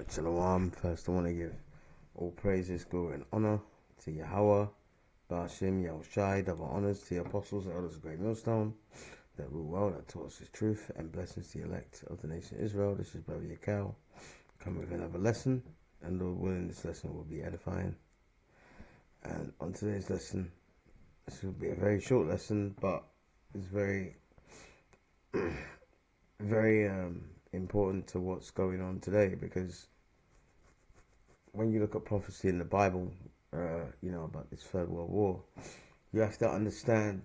Alright, Shalom. First, I want to give all praises, glory, and honor to Yahweh, Ba'ashim, Yahushai, double honors to the apostles and elders of Great Millstone that rule well, that taught us his truth, and blessings to the elect of the nation of Israel. This is Brother Yakal, coming with another lesson, and Lord willing, this lesson will be edifying. And on today's lesson, this will be a very short lesson, but it's very, very important to what's going on today, because when you look at prophecy in the Bible, about this Third World War, you have to understand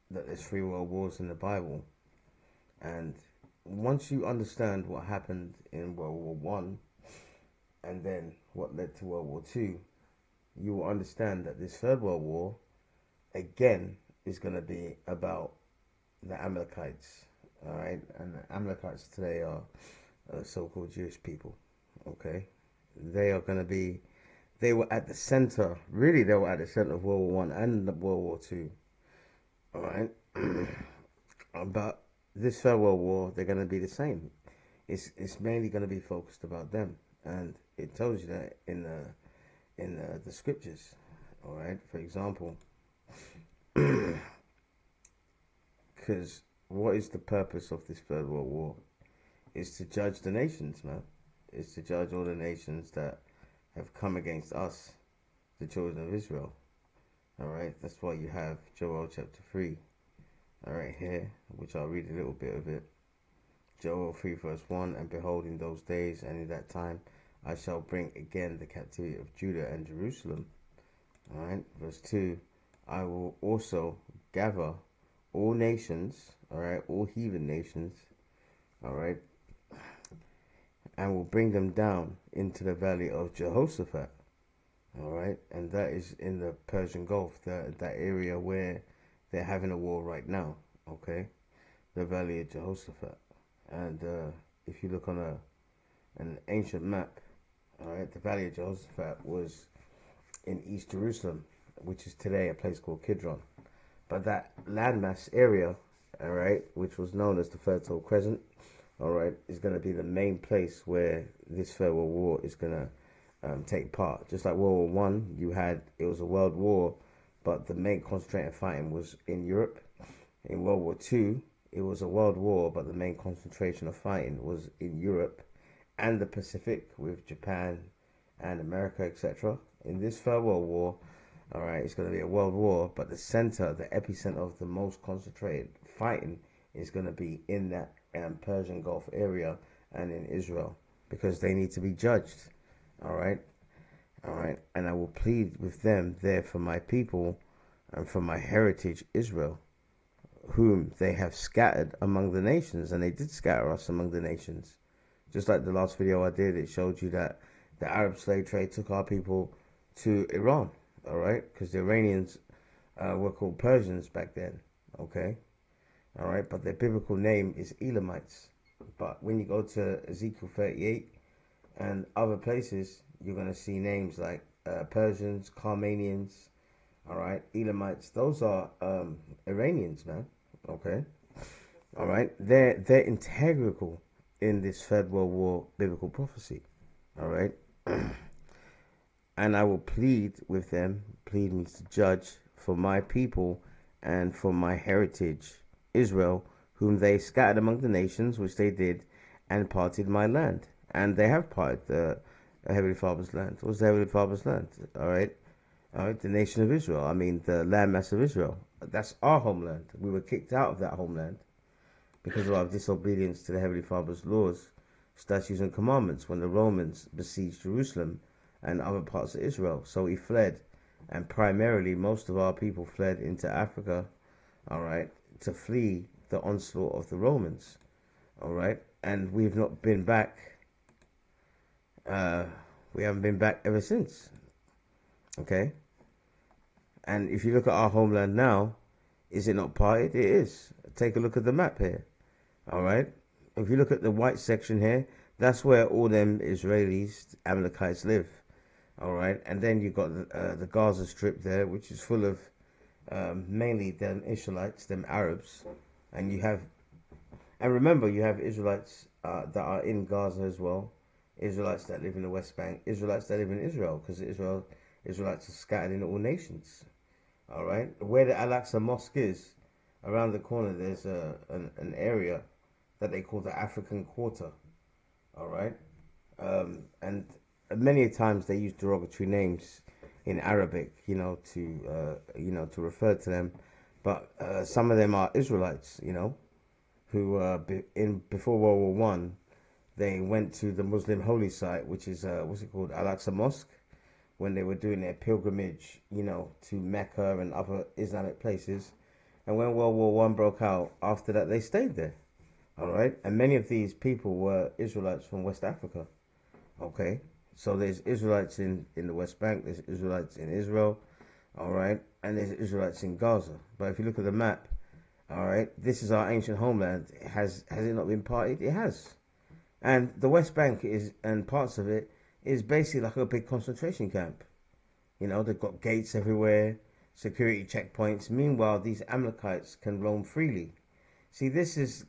that there's 3 world wars in the Bible. And once you understand what happened in World War One, and then what led to World War Two, you will understand that this Third World War, again, is going to be about the Amalekites. All right, and the Amalekites today are so-called Jewish people. Okay, they are going to be. They were at the center. Really, they were at the center of World War One and World War Two. All right, but this Third World War, they're going to be the same. It's mainly going to be focused about them, and it tells you that in the scriptures. All right, for example, because what is the purpose of this Third World War? Is to judge the nations, man. It's to judge all the nations that have come against us, the children of Israel. All right, that's why you have Joel chapter 3. All right, here, which I'll read a little bit of it. Joel 3 verse 1, and behold, in those days and in that time, I shall bring again the captivity of Judah and Jerusalem. All right, verse 2, I will also gather all nations, all right, all heathen nations, all right, and will bring them down into the valley of Jehoshaphat, all right, and that is in the Persian Gulf, that area where they're having a war right now, okay, the valley of Jehoshaphat. And if you look on an ancient map, all right, the valley of Jehoshaphat was in East Jerusalem, which is today a place called Kidron. But that landmass area, all right, which was known as the Fertile Crescent, all right, is going to be the main place where this Third World War is going to take part. Just like World War One, it was a world war, but the main concentrated fighting was in Europe. In World War Two, it was a world war, but the main concentration of fighting was in Europe and the Pacific, with Japan and America, etc. In this Third World War, all right, it's going to be a world war, but the epicenter of the most concentrated fighting is going to be in that Persian Gulf area and in Israel, because they need to be judged. All right, and I will plead with them there for my people and for my heritage Israel, whom they have scattered among the nations. And they did scatter us among the nations. Just like the last video I did, it showed you that the Arab slave trade took our people to Iran, all right, because the Iranians were called Persians back then, okay, all right, but their biblical name is Elamites. But when you go to Ezekiel 38 and other places, you're going to see names like Persians, Carmanians, all right, Elamites. Those are Iranians, man, okay, all right, they're integral in this Third World War biblical prophecy, all right. And I will plead with them. Plead means to judge, for my people and for my heritage Israel, whom they scattered among the nations, which they did, and parted my land. And they have parted the Heavenly Father's land. What's the Heavenly Father's land? All right, the nation of Israel. I mean, the landmass of Israel. That's our homeland. We were kicked out of that homeland because of our disobedience to the Heavenly Father's laws, statutes, and commandments when the Romans besieged Jerusalem and other parts of Israel. So we fled, and primarily most of our people fled into Africa, all right, to flee the onslaught of the Romans, all right. And we've not been back. We haven't been back ever since, okay. And if you look at our homeland now, is it not parted? It is. Take a look at the map here, all right. If you look at the white section here, that's where all them Israelis, Amalekites live. All right, and then you've got the Gaza Strip there, which is full of mainly them Israelites, them Arabs, and remember, you have Israelites that are in Gaza as well, Israelites that live in the West Bank, Israelites that live in Israel, because Israelites are scattered in all nations. All right, where the Al-Aqsa Mosque is, around the corner, there's an area that they call the African Quarter. All right, and many times they use derogatory names in Arabic, to refer to them. But some of them are Israelites, who before World War One, they went to the Muslim holy site, which is what's it called, Al-Aqsa Mosque, when they were doing their pilgrimage, to Mecca and other Islamic places. And when World War One broke out, after that they stayed there. All right, and many of these people were Israelites from West Africa. Okay, so there's Israelites in the West Bank, there's Israelites in Israel, all right, and there's Israelites in Gaza. But if you look at the map, all right, this is our ancient homeland. Has it not been partied? It has. And the West Bank and parts of it is basically like a big concentration camp. They've got gates everywhere, security checkpoints. Meanwhile, these Amalekites can roam freely. See, this is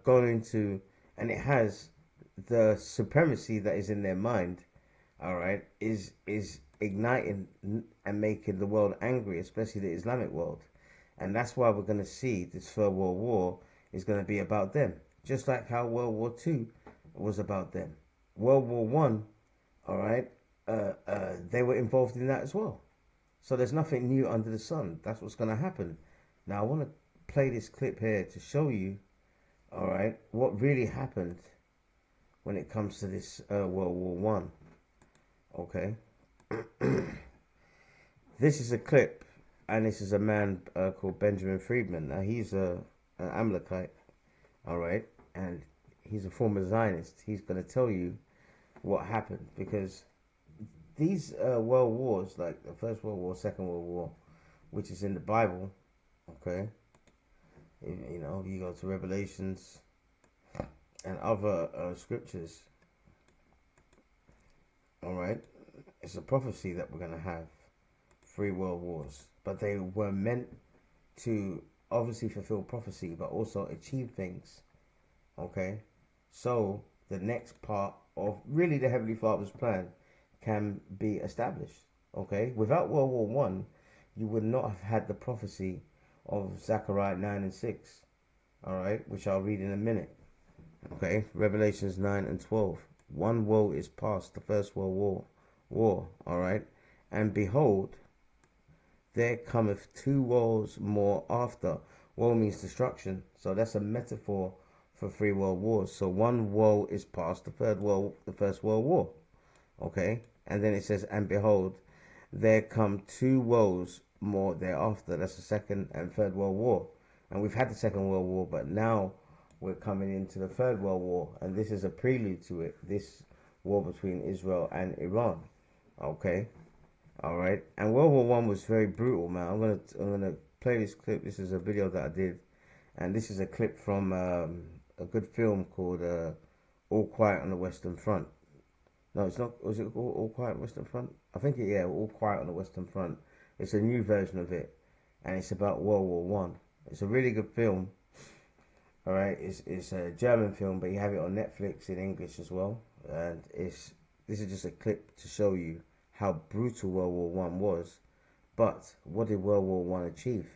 going into, and it has the supremacy that is in their mind, all right, is igniting and making the world angry, especially the Islamic world. And that's why we're going to see this Third World War is going to be about them, just like how World War II was about them. World War One, all right, they were involved in that as well. So there's nothing new under the sun. That's what's going to happen. Now I want to play this clip here to show you, all right, what really happened when it comes to this World War One. Okay, this is a clip, and this is a man called Benjamin Friedman. Now he's an Amalekite, all right, and he's a former Zionist. He's going to tell you what happened, because these world wars, like the First World War, Second World War, which is in the Bible, okay, you go to Revelations and other scriptures, all right, it's a prophecy that we're going to have 3 world wars, but they were meant to obviously fulfill prophecy, but also achieve things, okay? So the next part of really the Heavenly Father's plan can be established, okay? Without World War One, you would not have had the prophecy of Zechariah 9 and 6, all right, which I'll read in a minute, okay? Revelations 9 and 12. One woe is past, the First World War, all right? And behold, there cometh 2 woes more after. Woe means destruction, so that's a metaphor for 3 world wars. So one woe is past, the First World War, okay? And then it says, and behold, there come 2 woes more thereafter. That's the Second and Third World War. And we've had the Second World War, but now we're coming into the Third World War, and this is a prelude to it, this war between Israel and Iran, okay? All right, and World War One was very brutal, man. I'm gonna play this clip. This is a video that I did, and this is a clip from a good film called All Quiet on the Western Front. No, it's not. Was it All Quiet on the Western Front? I think yeah, All Quiet on the Western Front. It's a new version of it, and it's about World War One. It's a really good film. All right, it's a German film, but you have it on Netflix in English as well, and this is just a clip to show you how brutal World War One was. But what did World War One achieve?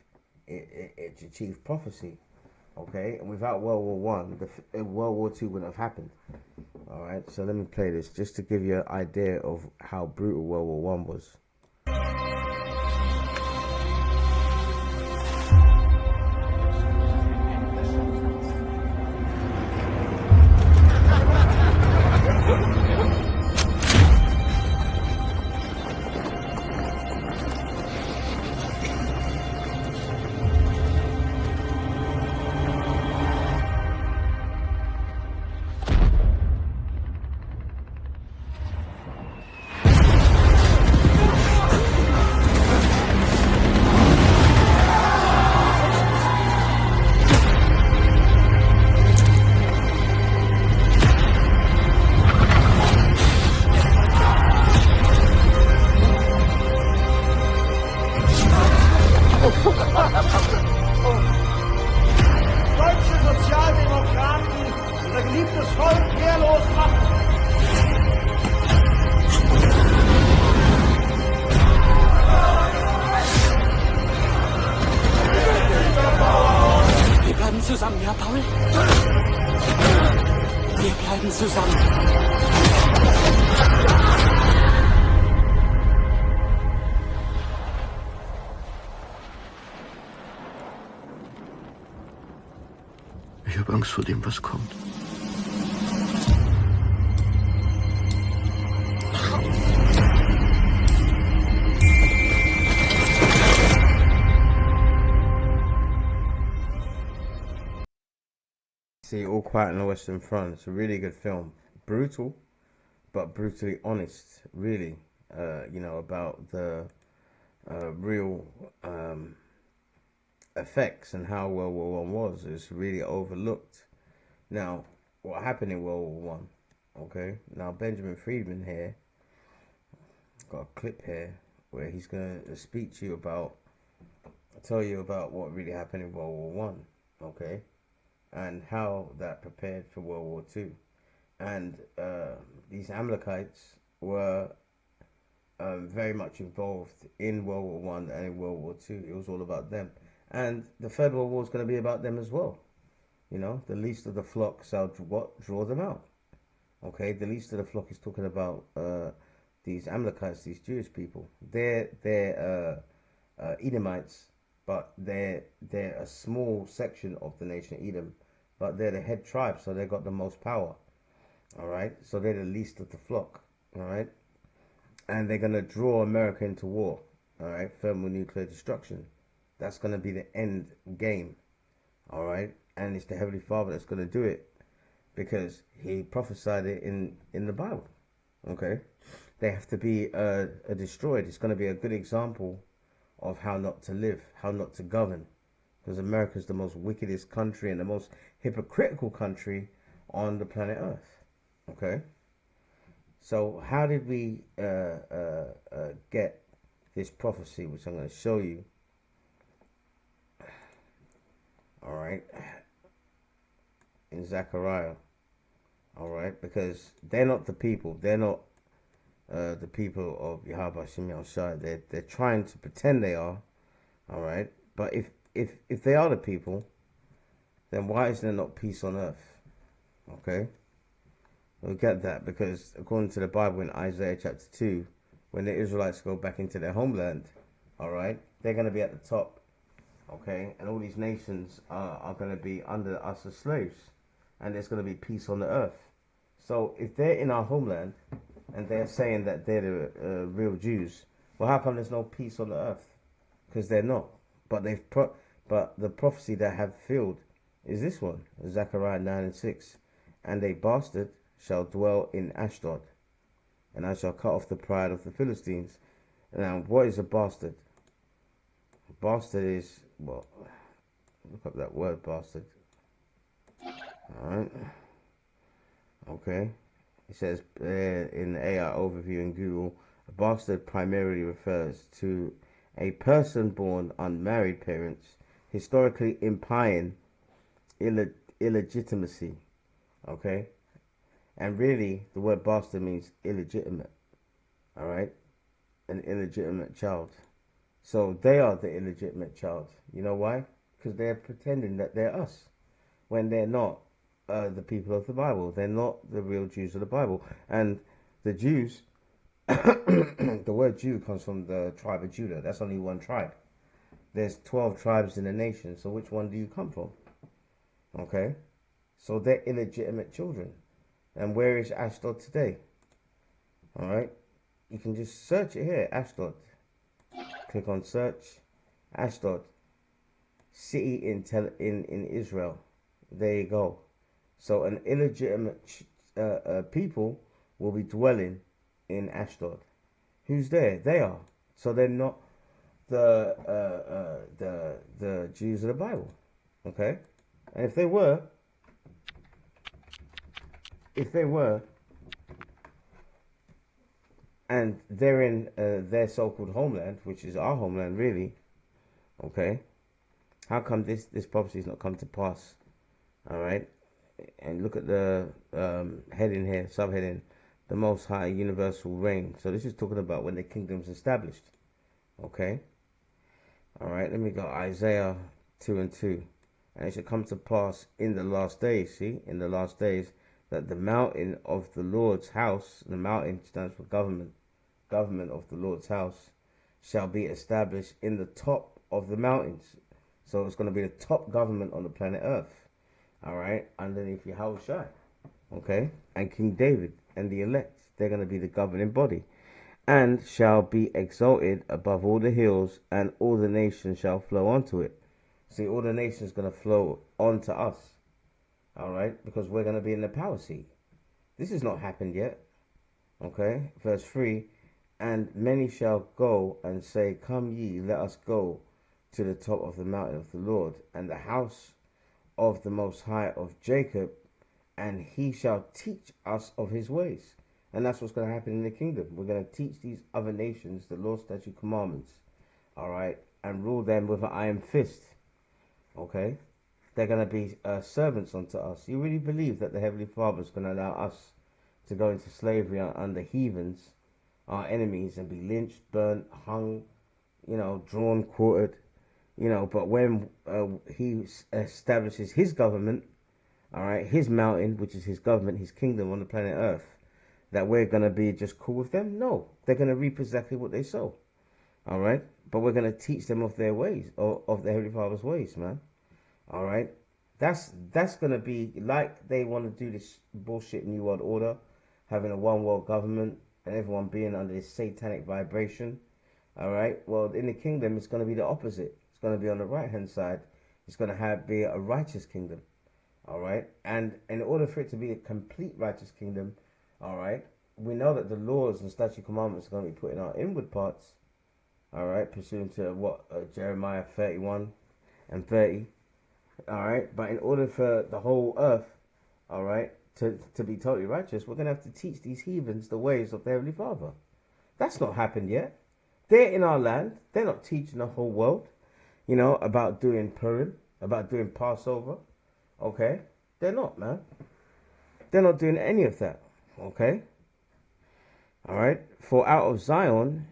It achieved prophecy, okay? And without World War One, World War Two wouldn't have happened. All right, so let me play this just to give you an idea of how brutal World War One was. zu dem, was kommt. See, All Quiet on the Western Front. It's a really good film. Brutal, but brutally honest. Really, about the real effects and how World War One was. It's really overlooked. Now, what happened in World War One? Okay. Now, Benjamin Friedman here got a clip here where he's gonna speak to you about, tell you about what really happened in World War One. Okay. And how that prepared for World War Two. And these Amalekites were very much involved in World War One and in World War Two. It was all about them. And the Third World War is going to be about them as well. You know, the least of the flock shall draw them out. Okay, the least of the flock is talking about these Amalekites, these Jewish people. They're Edomites, but they're a small section of the nation Edom. But they're the head tribe, so they got the most power. All right, so they're the least of the flock. All right, and they're gonna draw America into war. All right, thermonuclear destruction. That's gonna be the end game. All right, and it's the Heavenly Father that's gonna do it because He prophesied it in the Bible. Okay, they have to be destroyed. It's gonna be a good example of how not to live, how not to govern. Because America is the most wickedest country and the most hypocritical country on the planet Earth. Okay? So how did we get this prophecy, which I'm going to show you? All right. In Zechariah. All right? Because they're not the people. They're not the people of Yahweh Shem Shai. They're trying to pretend they are. All right? But if they are the people, then why is there not peace on earth? Okay? We'll get that because according to the Bible in Isaiah chapter 2, when the Israelites go back into their homeland, all right, they're going to be at the top. Okay? And all these nations are going to be under us as slaves. And there's going to be peace on the earth. So if they're in our homeland and they're saying that they're the real Jews, well, how come there's no peace on the earth? Because they're not. But the prophecy that have filled is this one, Zechariah 9:6. And a bastard shall dwell in Ashdod, and I shall cut off the pride of the Philistines. Now, what is a bastard? A bastard is, well, look up that word, bastard. Alright. Okay. It says in the AI overview in Google, a bastard primarily refers to a person born unmarried parents, historically implying illegitimacy. Okay? And really, the word bastard means illegitimate. Alright? An illegitimate child. So they are the illegitimate child. You know why? Because they're pretending that they're us. When they're not the people of the Bible. They're not the real Jews of the Bible. And the Jews, the word Jew comes from the tribe of Judah. That's only one tribe. There's 12 tribes in the nation. So which one do you come from? Okay? So they're illegitimate children. And where is Ashdod today? Alright? You can just search it here, Ashdod. Click on search. Ashdod. City in Israel. There you go. So an illegitimate people will be dwelling in Ashdod. Who's there? They are. So they're not the Jews of the Bible. Okay? And if they were, and they're in their so-called homeland, which is our homeland, really, okay? How come this prophecy has not come to pass? All right, and look at the heading here, subheading, the Most High Universal Reign. So this is talking about when the kingdom's established. Okay. All right. Let me go Isaiah 2:2, and it shall come to pass in the last days. See, in the last days, that the mountain of the Lord's house, the mountain stands for government of the Lord's house, shall be established in the top of the mountains. So it's going to be the top government on the planet Earth. all right, underneath Yahushua, okay, and King David and the elect. They're going to be the governing body, and shall be exalted above all the hills, and all the nations shall flow onto it. See, all the nations going to flow onto us, all right, because we're going to be in the power seat. This has not happened yet, okay. Verse 3, and many shall go and say, come ye, let us go to the top of the mountain of the Lord, and the house of the Most High of Jacob, and he shall teach us of his ways. And that's what's going to happen in the kingdom. We're going to teach these other nations the law, statute, commandments, all right, and rule them with an iron fist, okay. They're going to be servants unto us. You really believe that the Heavenly Father is going to allow us to go into slavery under heathens, our enemies, and be lynched, burnt, hung, drawn, quartered, but when he establishes his government, all right, his mountain, which is his government, his kingdom on the planet Earth, that we're going to be just cool with them? No, they're going to reap exactly what they sow, all right? But we're going to teach them of their ways, of the Heavenly Father's ways, man, all right? That's going to be like they want to do this bullshit New World Order, having a one world government and everyone being under this satanic vibration, all right? Well, in the kingdom, it's going to be the opposite. It's going to be on the right-hand side. It's going to be a righteous kingdom, all right? And in order for it to be a complete righteous kingdom, all right, we know that the laws and statute commandments are going to be put in our inward parts, all right, pursuant to what Jeremiah 31 and 30, all right? But in order for the whole earth, all right, to be totally righteous, we're going to have to teach these heathens the ways of the Heavenly Father. That's not happened yet. They're in our land. They're not teaching the whole world, about doing Purim, about doing Passover, okay? They're not, man. They're not doing any of that, okay? All right? For out of Zion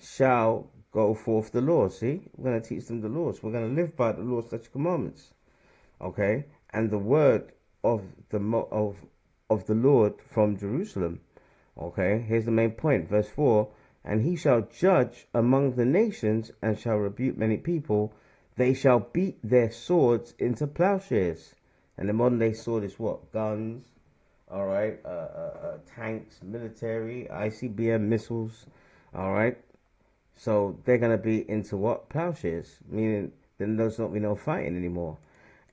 shall go forth the law. See? We're going to teach them the laws. We're going to live by the laws, such commandments, okay? And the word of the Lord from Jerusalem. Okay, here's the main point, verse 4, and he shall judge among the nations and shall rebuke many people. They shall beat their swords into plowshares. And the modern day sword is what? Guns, all right, tanks, military, ICBM missiles, all right. So they're going to be into what? Plowshares, meaning then there's not be no fighting anymore.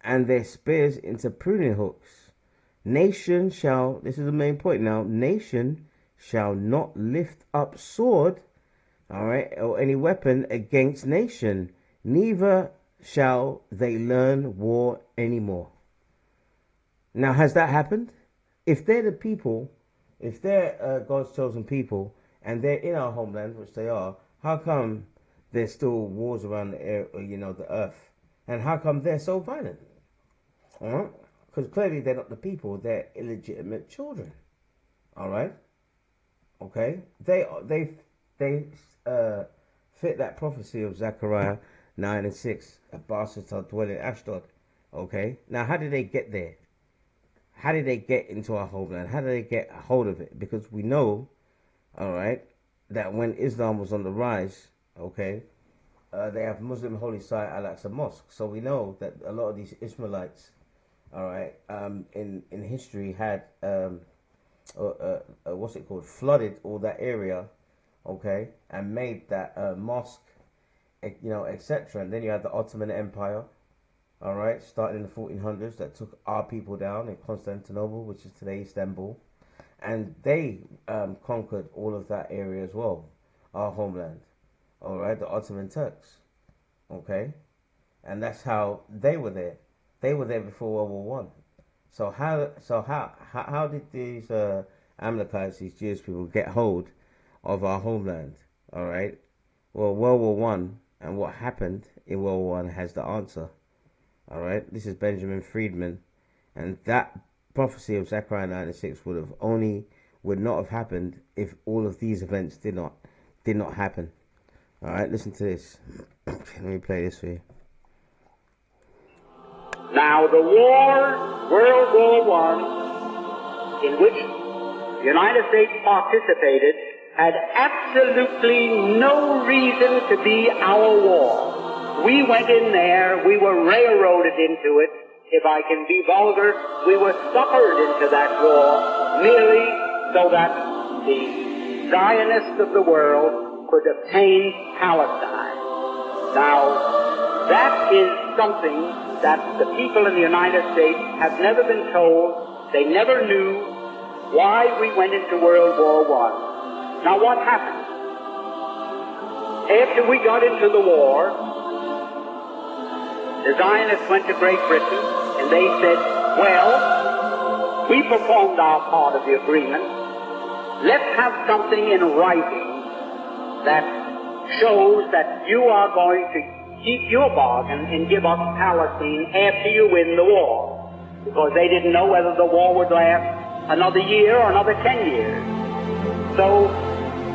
And their spears into pruning hooks. Nation shall, this is the main point now, nation shall not lift up sword, all right, or any weapon against nation, neither shall they learn war anymore. Now, has that happened? If they're the people, if they're God's chosen people, and they're in our homeland, which they are, how come there's still wars around the air, the earth? And how come they're so violent? Because clearly they're not the people, they're illegitimate children. All right? Okay? They fit that prophecy of Zechariah 9 and 6. A bastard shall dwell in Ashdod. Okay? Now, how did they get there? How did they get into our homeland? How did they get a hold of it? Because we know, all right, that when Islam was on the rise, okay, they have Muslim holy site Al-Aqsa Mosque. So we know that a lot of these Ishmaelites, all right, in history had what's it called, flooded all that area, okay, and made that mosque, etc. And then you had the Ottoman Empire, all right, starting in the 1400s, that took our people down in Constantinople, which is today Istanbul, and they conquered all of that area as well, our homeland, all right, the Ottoman Turks, okay, and that's how they were there. They were there before World War One. So how did these Amalekites, these Jewish people, get hold of our homeland? All right. Well, World War One and what happened in World War One has the answer. All right. This is Benjamin Friedman, and that prophecy of Zechariah 9:6 would not have happened if all of these events did not happen. All right. Listen to this. Let me play this for you. Now, the war, World War I, in which the United States participated, had absolutely no reason to be our war. We went in there, we were railroaded into it, if I can be vulgar, we were suckered into that war merely so that the Zionists of the world could obtain Palestine. Now, that is something that the people in the United States have never been told. They never knew why we went into World War I. Now, what happened? After we got into the war, the Zionists went to Great Britain and they said, well, we performed our part of the agreement. Let's have something in writing that shows that you are going to keep your bargain and give us Palestine after you win the war. Because they didn't know whether the war would last another year or another 10 years. So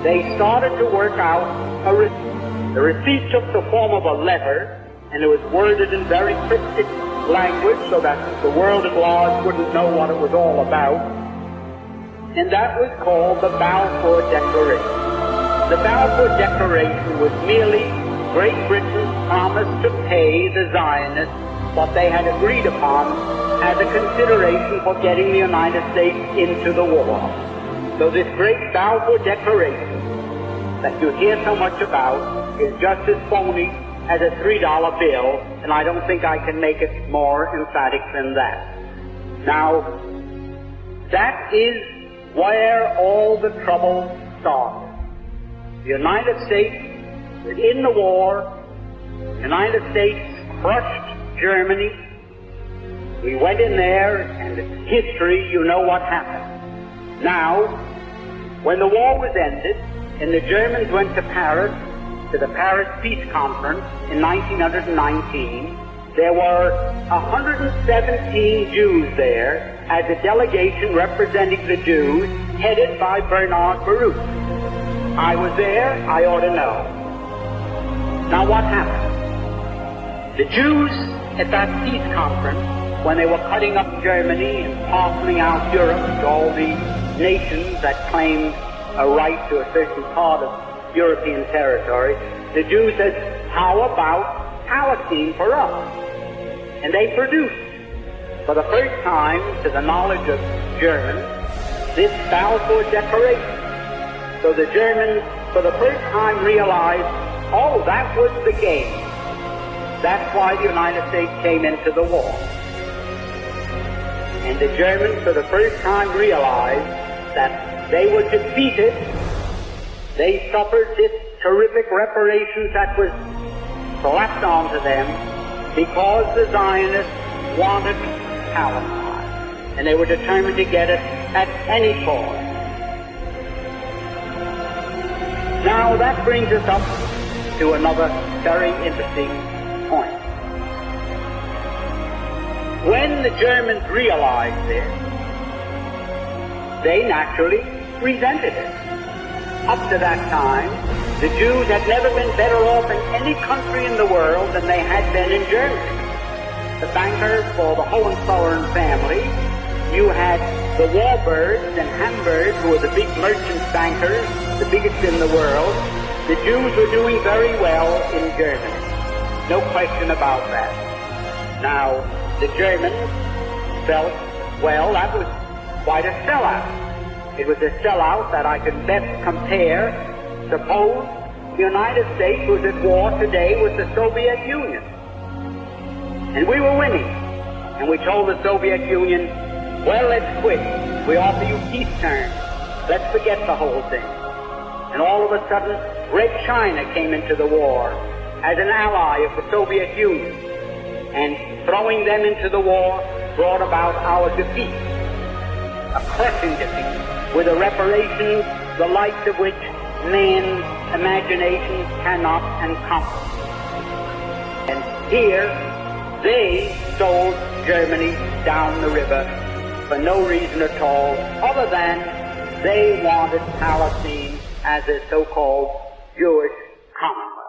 they started to work out a receipt. The receipt took the form of a letter, and it was worded in very cryptic language so that the world at large wouldn't know what it was all about. And that was called the Balfour Declaration. The Balfour Declaration was merely Great Britain's promise to pay the Zionists what they had agreed upon as a consideration for getting the United States into the war. So this great Balfour Declaration that you hear so much about is just as phony as a $3 bill, and I don't think I can make it more emphatic than that. Now, that is where all the trouble started. The United States was in the war. The United States crushed Germany. We went in there, and it's history, you know what happened. Now, when the war was ended, and the Germans went to Paris, to the Paris Peace Conference in 1919, there were 117 Jews there as a delegation representing the Jews, headed by Bernard Baruch. I was there, I ought to know. Now what happened? The Jews at that peace conference, when they were cutting up Germany and parceling out Europe to all the nations that claimed a right to a certain part of European territory, the Jews said, how about Palestine for us? And they produced, for the first time, to the knowledge of Germans, this Balfour Declaration. So the Germans, for the first time, realized, oh, that was the game. That's why the United States came into the war. And the Germans, for the first time, realized that they were defeated. They suffered this terrific reparations that was slapped onto them because the Zionists wanted Palestine, and they were determined to get it at any cost. Now that brings us up to another very interesting point. When the Germans realized this, they naturally resented it. Up to that time, the Jews had never been better off in any country in the world than they had been in Germany. The bankers for the Hohenzollern family, you had the Warburgs and Hamburg, who were the big merchant bankers, the biggest in the world. The Jews were doing very well in Germany. No question about that. Now, the Germans felt, well, that was quite a sellout. It was a sellout that I could best compare. Suppose the United States was at war today with the Soviet Union. And we were winning. And we told the Soviet Union, well, let's quit. We offer you peace terms. Let's forget the whole thing. And all of a sudden, Red China came into the war as an ally of the Soviet Union. And throwing them into the war brought about our defeat. A crushing defeat, with a reparation the likes of which man's imagination cannot encompass. And here, they sold Germany down the river for no reason at all, other than they wanted Palestine as a so-called Jewish commonwealth.